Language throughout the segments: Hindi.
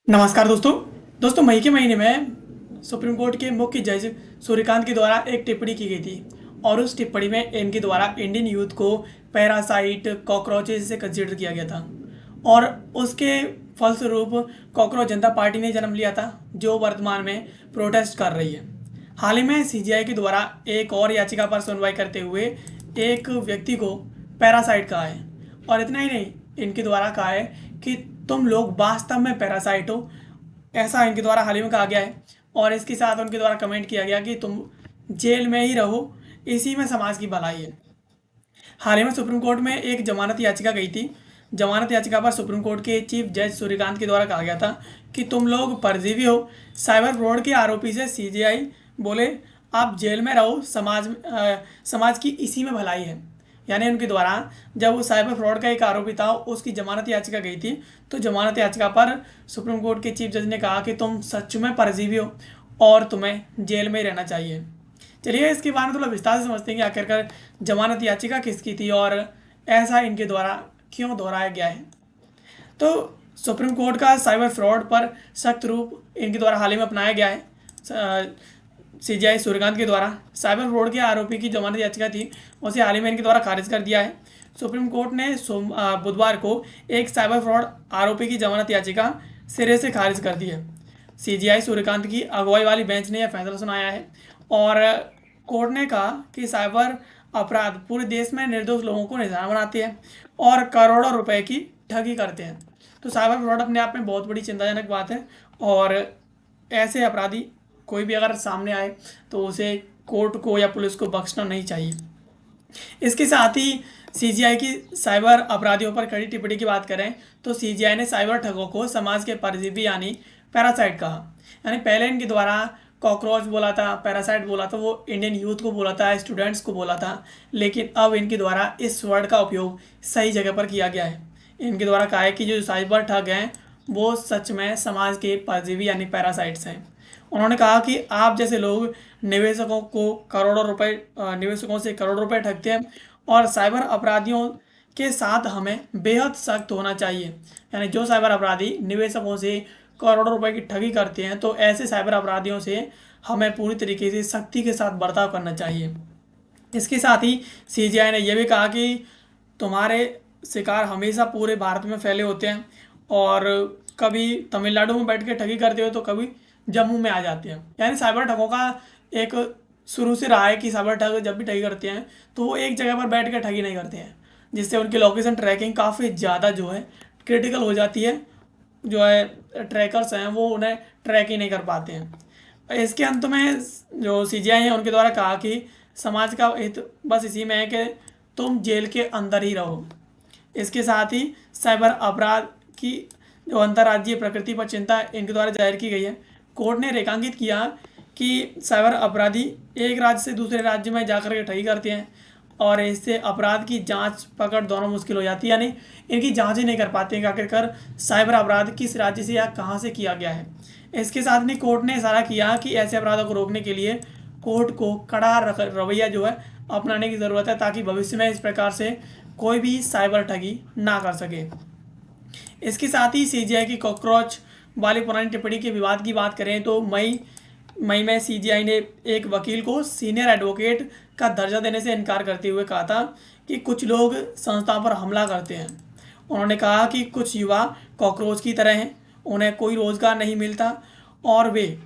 नमस्कार दोस्तों। मई के महीने में सुप्रीम कोर्ट के मुख्य जज सूर्यकांत के द्वारा एक टिप्पणी की गई थी और उस टिप्पणी में इनके द्वारा इंडियन यूथ को पैरासाइट कॉकरोचेज से कंसीडर किया गया था और उसके फलस्वरूप कॉकरोच जनता पार्टी ने जन्म लिया था जो वर्तमान में प्रोटेस्ट कर रही है। हाल ही में सीजीआई के द्वारा एक और याचिका पर सुनवाई करते हुए एक व्यक्ति को पैरासाइट कहा है और इतना ही नहीं, इनके द्वारा कहा है कि तुम लोग वास्तव में पैरासाइट हो, ऐसा इनके द्वारा हाल ही में कहा गया है। और इसके साथ उनके द्वारा कमेंट किया गया कि तुम जेल में ही रहो, इसी में समाज की भलाई है। हाल ही में सुप्रीम कोर्ट में एक जमानत याचिका गई थी। जमानत याचिका पर सुप्रीम कोर्ट के चीफ जज सूर्यकांत के द्वारा कहा गया था कि तुम लोग परजीवी हो। साइबर फ्रॉड के आरोपी से सीजीआई बोले आप जेल में रहो, समाज की इसी में भलाई है। यानी उनके द्वारा जब वो साइबर फ्रॉड का एक आरोपी था, उसकी जमानत याचिका गई थी, तो जमानत याचिका पर सुप्रीम कोर्ट के चीफ जज ने कहा कि तुम सच में परजीवी हो और तुम्हें जेल में ही रहना चाहिए। चलिए इसके बारे में थोड़ा विस्तार से समझते हैं कि आखिरकार जमानत याचिका किसकी थी और ऐसा इनके द्वारा क्यों दोहराया गया है। तो सुप्रीम कोर्ट का साइबर फ्रॉड पर सख्त रूप इनके द्वारा हाल ही में अपनाया गया है। सीजीआई सूर्यकांत के द्वारा साइबर फ्रॉड के आरोपी की जमानत याचिका थी, उसे हाल ही में इनके द्वारा खारिज कर दिया है। सुप्रीम कोर्ट ने बुधवार को एक साइबर फ्रॉड आरोपी की जमानत याचिका सिरे से खारिज कर दी है। सीजीआई सूर्यकांत की अगुवाई वाली बेंच ने यह फैसला सुनाया है और कोर्ट ने कहा कि साइबर अपराध पूरे देश में निर्दोष लोगों को निशाना बनाते हैं और करोड़ों रुपए की ठगी करते हैं। तो साइबर फ्रॉड अपने आप में बहुत बड़ी चिंताजनक बात है और ऐसे अपराधी कोई भी अगर सामने आए तो उसे कोर्ट को या पुलिस को बख्शना नहीं चाहिए। इसके साथ ही सीजीआई की साइबर अपराधियों पर कड़ी टिप्पणी की बात करें तो सीजीआई ने साइबर ठगों को समाज के परजीवी यानी पैरासाइट कहा। यानी पहले इनके द्वारा कॉकरोच बोला था, पैरासाइट बोला था, वो इंडियन यूथ को बोला था, स्टूडेंट्स को बोला था, लेकिन अब इनके द्वारा इस वर्ड का उपयोग सही जगह पर किया गया है। इनके द्वारा कहा है कि जो साइबर ठग हैं वो सच में समाज के परजीवी यानी पैरासाइट्स हैं। उन्होंने कहा कि आप जैसे लोग निवेशकों को करोड़ों रुपए निवेशकों से करोड़ों रुपए ठगते हैं और साइबर अपराधियों के साथ हमें बेहद सख्त होना चाहिए। यानी जो साइबर अपराधी निवेशकों से करोड़ों रुपए की ठगी करते हैं तो ऐसे साइबर अपराधियों से हमें पूरी तरीके से सख्ती के साथ बर्ताव करना चाहिए। इसके साथ ही सीजीआई ने यह भी कहा कि तुम्हारे शिकार हमेशा पूरे भारत में फैले होते हैं और कभी तमिलनाडु में बैठ के ठगी करते हो तो कभी जम्मू में आ जाते हैं। यानी साइबर ठगों का एक शुरू से रहा है कि साइबर ठग जब भी ठगी करते हैं तो वो एक जगह पर बैठ के ठगी नहीं करते हैं, जिससे उनकी लोकेशन ट्रैकिंग काफ़ी ज़्यादा जो है क्रिटिकल हो जाती है। जो है ट्रैकर्स हैं वो उन्हें ट्रैक ही नहीं कर पाते हैं। इसके अंत में जो सीजीआई है उनके द्वारा कहा कि समाज का हित बस इसी में है कि तुम जेल के अंदर ही रहो। इसके साथ ही साइबर अपराध की जो अंतर्राज्यीय प्रकृति पर चिंता इनके द्वारा जाहिर की गई है। कोर्ट ने रेखांकित किया कि साइबर अपराधी एक राज्य से दूसरे राज्य में जाकर के ठगी करते हैं और इससे अपराध की जांच पकड़ दोनों मुश्किल हो जाती है। यानी इनकी जांच ही नहीं कर पाते हैं कि आखिरकार साइबर अपराध किस राज्य से या कहाँ से किया गया है। इसके साथ ही कोर्ट ने इशारा किया कि ऐसे अपराधों को रोकने के लिए कोर्ट को कड़ा रवैया जो है अपनाने की ज़रूरत है ताकि भविष्य में इस प्रकार से कोई भी साइबर ठगी ना कर सके। इसके साथ ही सीजीआई की कॉकरोच वाली पुरानी टिप्पणी के विवाद की बात करें तो मई में सीजीआई ने एक वकील को सीनियर एडवोकेट का दर्जा देने से इनकार करते हुए कहा था कि कुछ लोग संस्थाओं पर हमला करते हैं। उन्होंने कहा कि कुछ युवा कॉकरोच की तरह हैं, उन्हें कोई रोज़गार नहीं मिलता और वे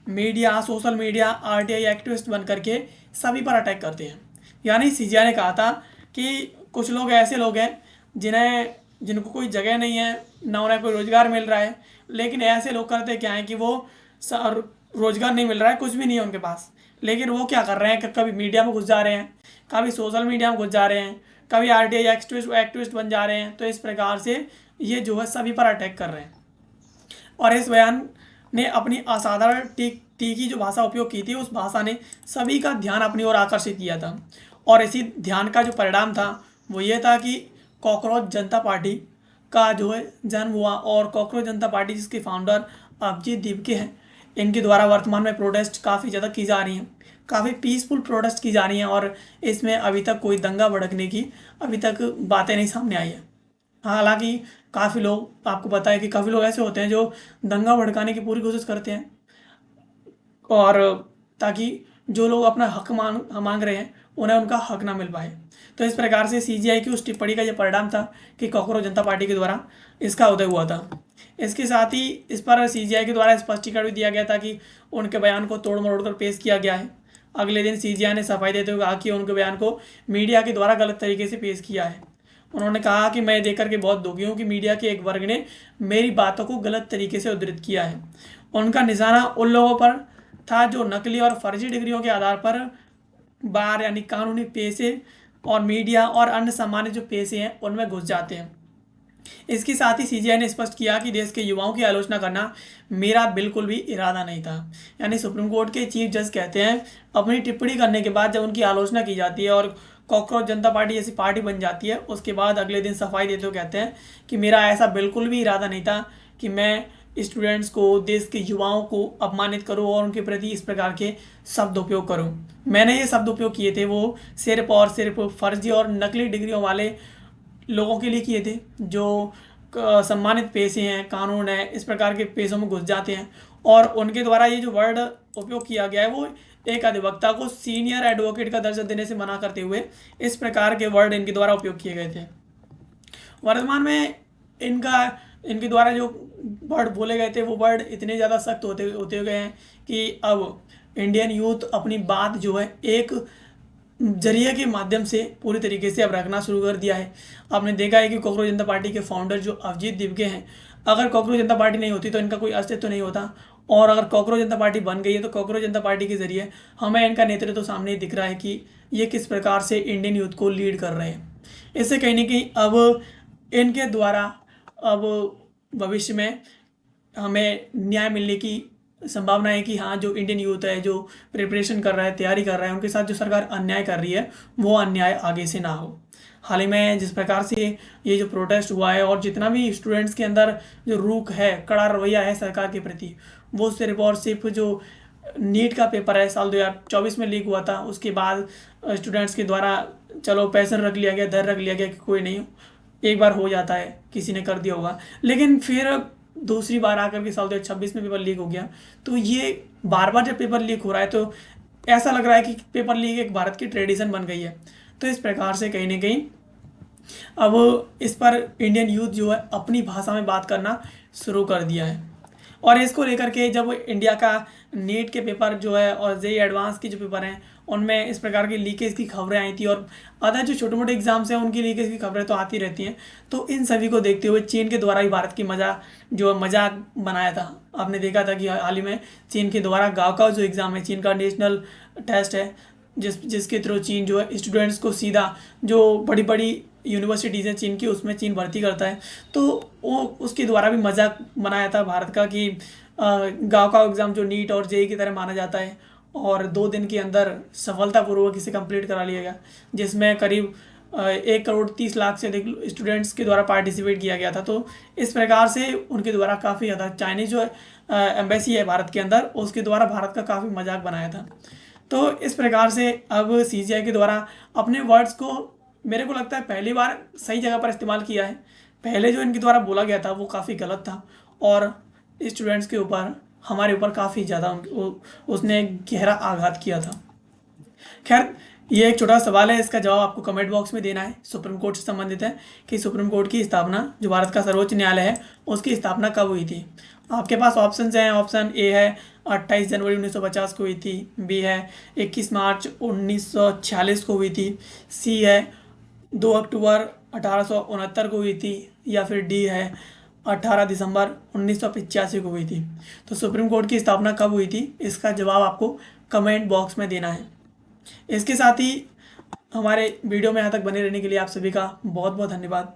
media, social media, RTI activist बन करके सभी पर अटैक करते हैं। यानी सीजीआई ने कहा था कि कुछ लोग ऐसे लोग हैं जिनको कोई जगह नहीं है, ना उन्हें कोई रोज़गार मिल रहा है, लेकिन ऐसे लोग करते क्या हैं कि वो रोज़गार नहीं मिल रहा है, कुछ भी नहीं है उनके पास, लेकिन वो क्या कर रहे हैं कि कभी मीडिया में घुस जा रहे हैं, कभी सोशल मीडिया में घुस जा रहे हैं, कभी आरटीआई एक्टिविस्ट बन जा रहे हैं। तो इस प्रकार से ये जो है सभी पर अटैक कर रहे हैं। और इस बयान ने अपनी असाधारण तीखी जो भाषा उपयोग की थी, उस भाषा ने सभी का ध्यान अपनी ओर आकर्षित किया था और इसी ध्यान का जो परिणाम था वो ये था कि कॉकरोच जनता पार्टी का जो है जन्म हुआ और कॉकरोच जनता पार्टी जिसके फाउंडर अभिजीत दीपके हैं, इनके द्वारा वर्तमान में प्रोटेस्ट काफ़ी ज़्यादा की जा रही हैं, काफ़ी पीसफुल प्रोटेस्ट की जा रही हैं और इसमें अभी तक कोई दंगा भड़कने की अभी तक बातें नहीं सामने आई है। हालांकि काफ़ी लोग, आपको पता है कि काफ़ी लोग ऐसे होते हैं जो दंगा भड़काने की पूरी कोशिश करते हैं, और ताकि जो लोग अपना हक मांग रहे हैं उन्हें उनका हक ना मिल पाए। तो इस प्रकार से सीजीआई की उस टिप्पणी का ये परिणाम था कि कॉकरोच जनता पार्टी के द्वारा इसका उदय हुआ था। इसके साथ ही इस पर सीजीआई के द्वारा स्पष्टीकरण भी दिया गया था कि उनके बयान को तोड़ मरोड़ कर पेश किया गया है। अगले दिन सीजीआई ने सफाई देते हुए कहा कि उनके बयान को मीडिया के द्वारा गलत तरीके से पेश किया है। उन्होंने कहा कि मैं देख करके बहुत दुखी हूँ कि मीडिया के एक वर्ग ने मेरी बातों को गलत तरीके से उद्धृत किया है। उनका निशाना उन लोगों पर था जो नकली और फर्जी डिग्रियों के आधार पर बार यानी कानूनी पेशे और मीडिया और अन्य सामान्य जो पेशे हैं उनमें घुस जाते हैं। इसके साथ ही सीजीआई ने स्पष्ट किया कि देश के युवाओं की आलोचना करना मेरा बिल्कुल भी इरादा नहीं था। यानी सुप्रीम कोर्ट के चीफ जज कहते हैं अपनी टिप्पणी करने के बाद जब उनकी आलोचना की जाती है और कॉकरोच जनता पार्टी जैसी पार्टी बन जाती है, उसके बाद अगले दिन सफाई देते हुए कहते हैं कि मेरा ऐसा बिल्कुल भी इरादा नहीं था कि मैं स्टूडेंट्स को, देश के युवाओं को अपमानित करूं और उनके प्रति इस प्रकार के शब्द उपयोग करूं। मैंने ये शब्द उपयोग किए थे वो सिर्फ और सिर्फ फर्जी और नकली डिग्रियों वाले लोगों के लिए किए थे जो सम्मानित पेशे हैं, कानून है, इस प्रकार के पेशों में घुस जाते हैं। और उनके द्वारा ये जो वर्ड उपयोग किया गया है वो एक अधिवक्ता को सीनियर एडवोकेट का दर्जा देने से मना करते हुए इस प्रकार के वर्ड इनके द्वारा उपयोग किए गए थे। वर्तमान में इनके द्वारा जो वर्ड बोले गए थे वो वर्ड इतने ज़्यादा सख्त होते गए हैं कि अब इंडियन यूथ अपनी बात जो है एक जरिए के माध्यम से पूरी तरीके से अब रखना शुरू कर दिया है। आपने देखा है कि कॉकरोच जनता पार्टी के फाउंडर जो अभिजीत दिवगे हैं, अगर कॉकरोच जनता पार्टी नहीं होती तो इनका कोई अस्तित्व नहीं होता, और अगर कॉकरोच जनता पार्टी बन गई है तो कॉकरोच जनता पार्टी के जरिए हमें इनका नेतृत्व तो सामने दिख रहा है कि ये किस प्रकार से इंडियन यूथ को लीड कर रहे हैं। इससे कहीं ना कहीं अब इनके द्वारा अब भविष्य में हमें न्याय मिलने की संभावना है कि हाँ, जो इंडियन यूथ है, जो प्रिपरेशन कर रहा है, तैयारी कर रहा है, उनके साथ जो सरकार अन्याय कर रही है वो अन्याय आगे से ना हो। हाल ही में जिस प्रकार से ये जो प्रोटेस्ट हुआ है और जितना भी स्टूडेंट्स के अंदर जो रुख है, कड़ा रवैया है सरकार के प्रति, वो सिर्फ और सिर्फ जो नीट का पेपर है साल 2024 में लीक हुआ था, उसके बाद स्टूडेंट्स के द्वारा चलो पैसन रख लिया गया, धैर्य रख लिया गया कि कोई नहीं, एक बार हो जाता है, किसी ने कर दिया होगा। लेकिन फिर दूसरी बार आकर के साल 2026 में पेपर लीक हो गया। तो ये बार बार जब पेपर लीक हो रहा है तो ऐसा लग रहा है कि पेपर लीक एक भारत की ट्रेडिशन बन गई है। तो इस प्रकार से कहीं ना कहीं अब इस पर इंडियन यूथ जो है अपनी भाषा में बात करना शुरू कर दिया है। और इसको लेकर के जब इंडिया का नीट के पेपर जो है और जेईई एडवांस के जो पेपर हैं उनमें इस प्रकार की लीकेज की खबरें आई थी, और अदर जो छोटे मोटे एग्जाम्स हैं उनकी लीकेज की खबरें तो आती रहती हैं। तो इन सभी को देखते हुए चीन के द्वारा ही भारत की मजाक बनाया था। आपने देखा था कि हाल ही में चीन के द्वारा गाओकाओ जो एग्ज़ाम है, चीन का नेशनल टेस्ट है, जिसके थ्रू चीन जो है स्टूडेंट्स को सीधा जो बड़ी बड़ी यूनिवर्सिटीज़ हैं चीन की, उसमें चीन भर्ती करता है। तो वो उसके द्वारा भी मजाक बनाया था भारत का कि गाओकाओ एग्ज़ाम जो नीट और जेईई की तरह माना जाता है और 2 दिन के अंदर सफलतापूर्वक इसे कंप्लीट करा लिया गया, जिसमें करीब 1,30,00,000 से अधिक स्टूडेंट्स के द्वारा पार्टिसिपेट किया गया था। तो इस प्रकार से उनके द्वारा काफ़ी ज़्यादा चाइनीज जो एम्बेसी है भारत के अंदर, उसके द्वारा भारत का काफ़ी मजाक बनाया था। तो इस प्रकार से अब सीजीआई के द्वारा अपने वर्ड्स को मेरे को लगता है पहली बार सही जगह पर इस्तेमाल किया है। पहले जो इनके द्वारा बोला गया था वो काफ़ी गलत था और स्टूडेंट्स के ऊपर, हमारे ऊपर काफ़ी ज़्यादा उसने गहरा आघात किया था। खैर, ये एक छोटा सवाल है, इसका जवाब आपको कमेंट बॉक्स में देना है। सुप्रीम कोर्ट से संबंधित है कि सुप्रीम कोर्ट की स्थापना, जो भारत का सर्वोच्च न्यायालय है, उसकी स्थापना कब हुई थी। आपके पास ऑप्शन हैं। ऑप्शन ए है 28 जनवरी 1950 को हुई थी, बी है 21 मार्च 1946 को हुई थी, सी है 2 अक्टूबर 1869 को हुई थी, या फिर डी है 18 दिसंबर 1985 को हुई थी। तो सुप्रीम कोर्ट की स्थापना कब हुई थी, इसका जवाब आपको कमेंट बॉक्स में देना है। इसके साथ ही हमारे वीडियो में यहाँ तक बने रहने के लिए आप सभी का बहुत बहुत धन्यवाद।